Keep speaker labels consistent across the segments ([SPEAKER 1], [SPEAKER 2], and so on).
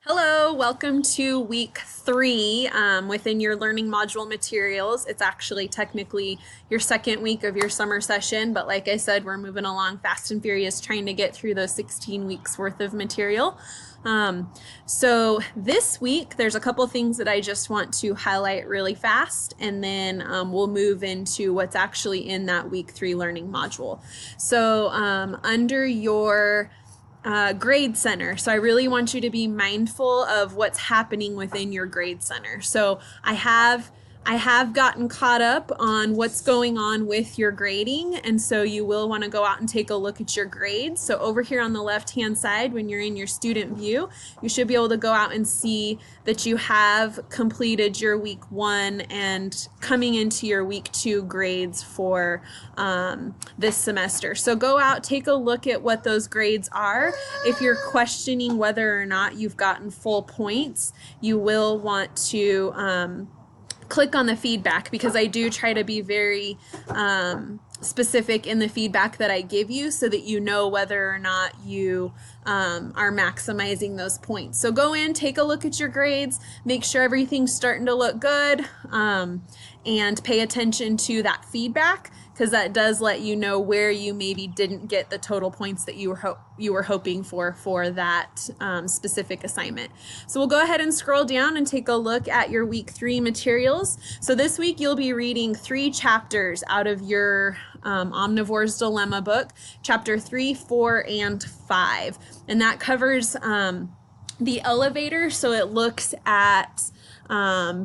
[SPEAKER 1] Hello, welcome to week 3 within your learning module materials. It's actually technically your second week of your summer session, but like I said, we're moving along fast and furious trying to get through those 16 weeks worth of material. So this week, there's a couple things that I just want to highlight really fast, and then we'll move into what's actually in that week 3 learning module. So under your grade center. So I really want you to be mindful of what's happening within your grade center. So I have gotten caught up on what's going on with your grading, and so you will want to go out and take a look at your grades. So over here on the left-hand side, when you're in your student view, you should be able to go out and see that you have completed your week 1 and coming into your week 2 grades for this semester. So go out, take a look at what those grades are. If you're questioning whether or not you've gotten full points, you will want to click on the feedback, because I do try to be very specific in the feedback that I give you so that you know whether or not you are maximizing those points. So go in, take a look at your grades, make sure everything's starting to look good, and pay attention to that feedback, because that does let you know where you maybe didn't get the total points that you were hoping for that specific assignment. So we'll go ahead and scroll down and take a look at your week 3 materials. So this week you'll be reading 3 chapters out of your Omnivore's Dilemma book, chapter 3, 4, and 5. And that covers the elevator. So it looks at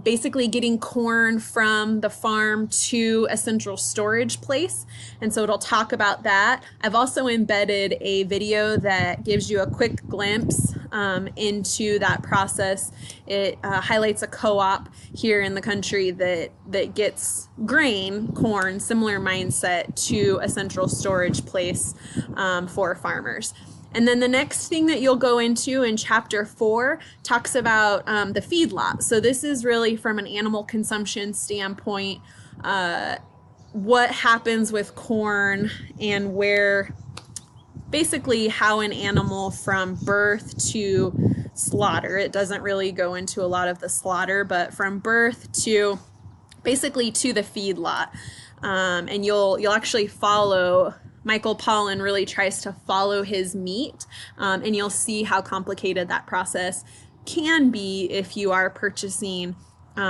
[SPEAKER 1] basically getting corn from the farm to a central storage place. And so it'll talk about that. I've also embedded a video that gives you a quick glimpse into that process. It highlights a co-op here in the country that gets corn, similar mindset, to a central storage place for farmers. And then the next thing that you'll go into in chapter 4 talks about the feedlot. So this is really from an animal consumption standpoint, what happens with corn and basically how an animal from birth to slaughter, it doesn't really go into a lot of the slaughter, but from birth to basically to the feedlot. And you'll actually follow Michael Pollan really tries to follow his meat, and you'll see how complicated that process can be if you are purchasing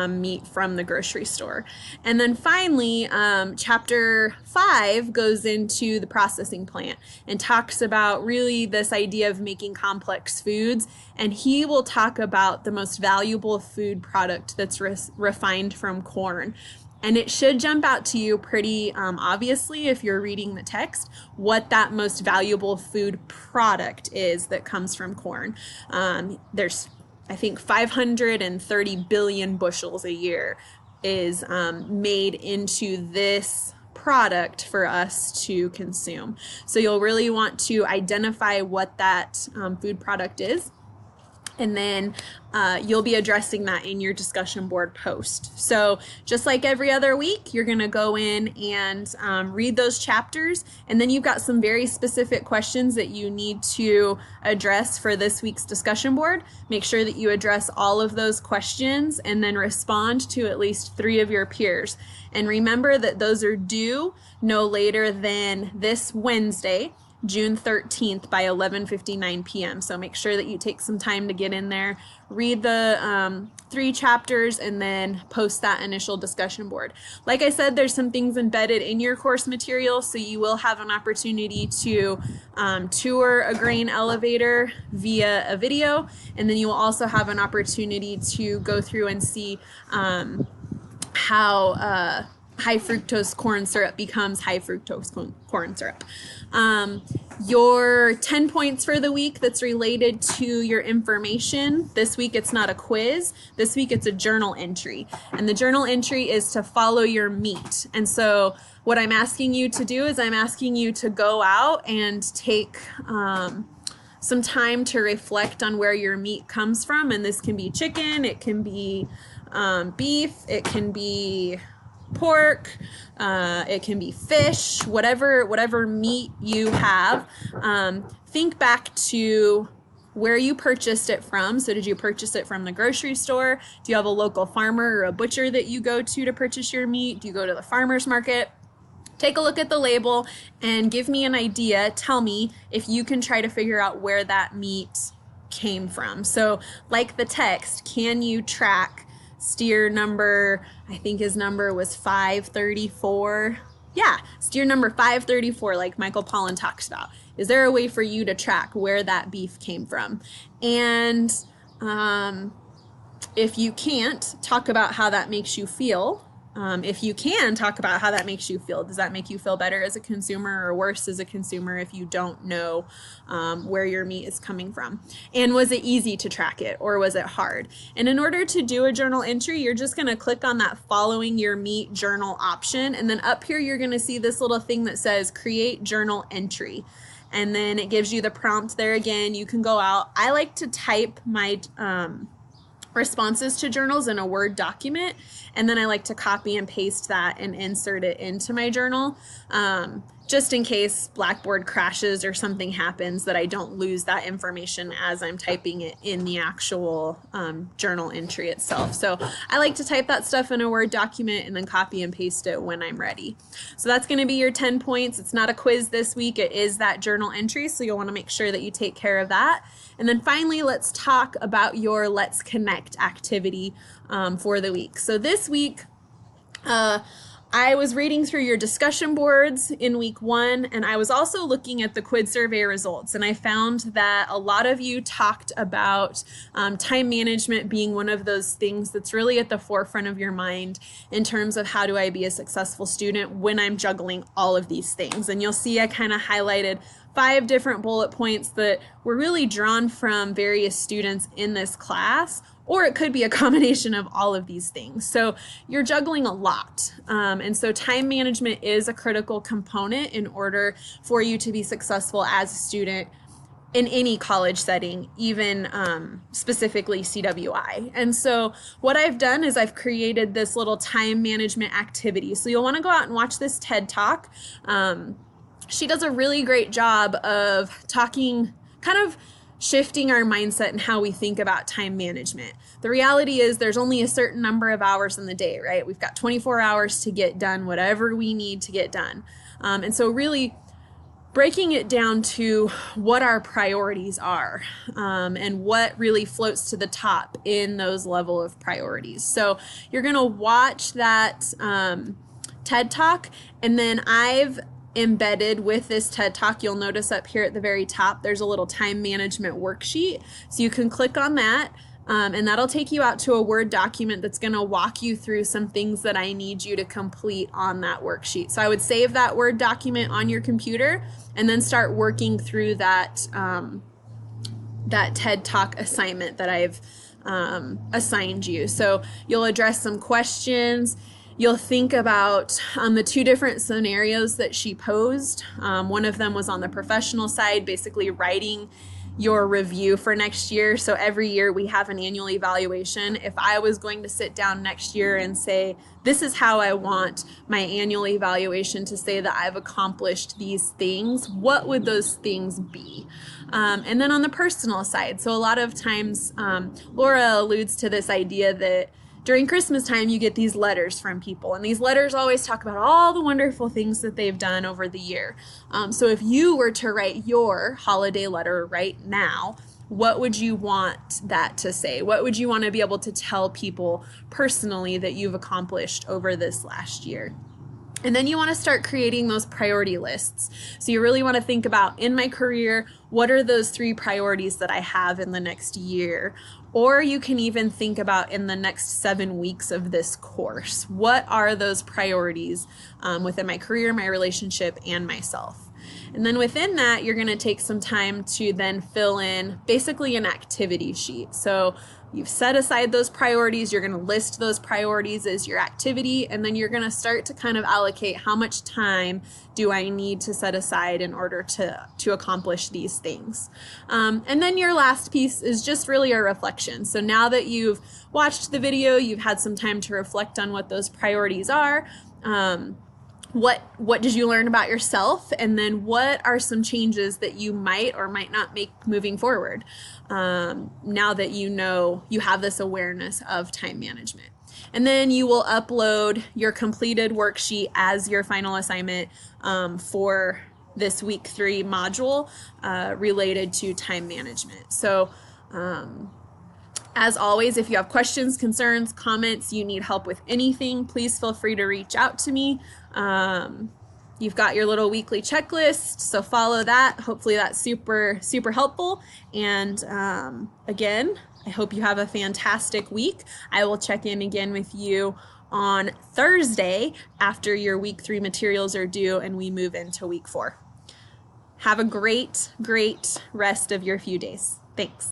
[SPEAKER 1] meat from the grocery store. And then finally, chapter 5 goes into the processing plant and talks about really this idea of making complex foods. And he will talk about the most valuable food product that's refined from corn. And it should jump out to you pretty obviously if you're reading the text what that most valuable food product is that comes from corn. There's, I think, 530 billion bushels a year is made into this product for us to consume. So you'll really want to identify what that food product is. And then you'll be addressing that in your discussion board post. So just like every other week, you're going to go in and read those chapters. And then you've got some very specific questions that you need to address for this week's discussion board. Make sure that you address all of those questions and then respond to at least 3 of your peers. And remember that those are due no later than this Wednesday, June 13th by 11:59 p.m. So make sure that you take some time to get in there, read the 3 chapters, and then post that initial discussion board. Like I said, there's some things embedded in your course material, so you will have an opportunity to tour a grain elevator via a video, and then you will also have an opportunity to go through and see how high fructose corn syrup becomes high fructose corn syrup. Your 10 points for the week that's related to your information. This week it's not a quiz. This week it's a journal entry. And the journal entry is to follow your meat. And so what I'm asking you to do is I'm asking you to go out and take some time to reflect on where your meat comes from. And this can be chicken, it can be beef, it can be pork, it can be fish, whatever meat you have. Think back to where you purchased it from. So did you purchase it from the grocery store? Do you have a local farmer or a butcher that you go to purchase your meat? Do you go to the farmer's market? Take a look at the label and give me an idea. Tell me if you can try to figure out where that meat came from. So like the text, can you track steer number, I think his number was 534. Yeah, steer number 534, like Michael Pollan talks about. Is there a way for you to track where that beef came from? And if you can't, talk about how that makes you feel. If you can, talk about how that makes you feel. Does that make you feel better as a consumer or worse as a consumer if you don't know where your meat is coming from? And was it easy to track it or was it hard? And in order to do a journal entry, you're just going to click on that following your meat journal option. And then up here, you're going to see this little thing that says create journal entry. And then it gives you the prompt there again. You can go out. I like to type my responses to journals in a Word document, and then I like to copy and paste that and insert it into my journal, just in case Blackboard crashes or something happens, that I don't lose that information as I'm typing it in the actual journal entry itself. So I like to type that stuff in a Word document and then copy and paste it when I'm ready. So that's going to be your 10 points. It's not a quiz this week. It is that journal entry, so you'll want to make sure that you take care of that. And then finally, let's talk about your Let's Connect activity for the week. So this week, I was reading through your discussion boards in week 1, and I was also looking at the Quid survey results, and I found that a lot of you talked about time management being one of those things that's really at the forefront of your mind in terms of how do I be a successful student when I'm juggling all of these things. And you'll see I kind of highlighted 5 different bullet points that were really drawn from various students in this class, or it could be a combination of all of these things. So you're juggling a lot. And so time management is a critical component in order for you to be successful as a student in any college setting, even specifically CWI. And so what I've done is I've created this little time management activity. So you'll want to go out and watch this TED Talk. She does a really great job of talking, kind of shifting our mindset and how we think about time management. The reality is there's only a certain number of hours in the day, right? We've got 24 hours to get done whatever we need to get done. And so really breaking it down to what our priorities are and what really floats to the top in those level of priorities. So you're going to watch that TED Talk, and then I've embedded with this TED Talk, you'll notice up here at the very top, there's a little time management worksheet. So you can click on that, and that'll take you out to a Word document that's going to walk you through some things that I need you to complete on that worksheet. So I would save that Word document on your computer and then start working through that, that TED Talk assignment that I've assigned you. So you'll address some questions. You'll think about the 2 different scenarios that she posed. One of them was on the professional side, basically writing your review for next year. So every year we have an annual evaluation. If I was going to sit down next year and say, this is how I want my annual evaluation to say that I've accomplished these things, what would those things be? And then on the personal side, so a lot of times Laura alludes to this idea that during Christmas time, you get these letters from people, and these letters always talk about all the wonderful things that they've done over the year. So if you were to write your holiday letter right now, what would you want that to say? What would you want to be able to tell people personally that you've accomplished over this last year? And then you want to start creating those priority lists. So you really want to think about, in my career, what are those 3 priorities that I have in the next year? Or you can even think about in the next 7 weeks of this course. What are those priorities within my career, my relationship, and myself? And then within that, you're going to take some time to then fill in basically an activity sheet. So you've set aside those priorities, you're going to list those priorities as your activity, and then you're going to start to kind of allocate how much time do I need to set aside in order to accomplish these things. And then your last piece is just really a reflection. So now that you've watched the video, you've had some time to reflect on what those priorities are. what did you learn about yourself, and then what are some changes that you might or might not make moving forward, now that you know you have this awareness of time management. And then you will upload your completed worksheet as your final assignment for this week 3 module related to time management. So as always, if you have questions, concerns, comments, you need help with anything, please feel free to reach out to me. You've got your little weekly checklist, so follow that. Hopefully that's super, super helpful. And again, I hope you have a fantastic week. I will check in again with you on Thursday after your week 3 materials are due and we move into week 4. Have a great, great rest of your few days. Thanks.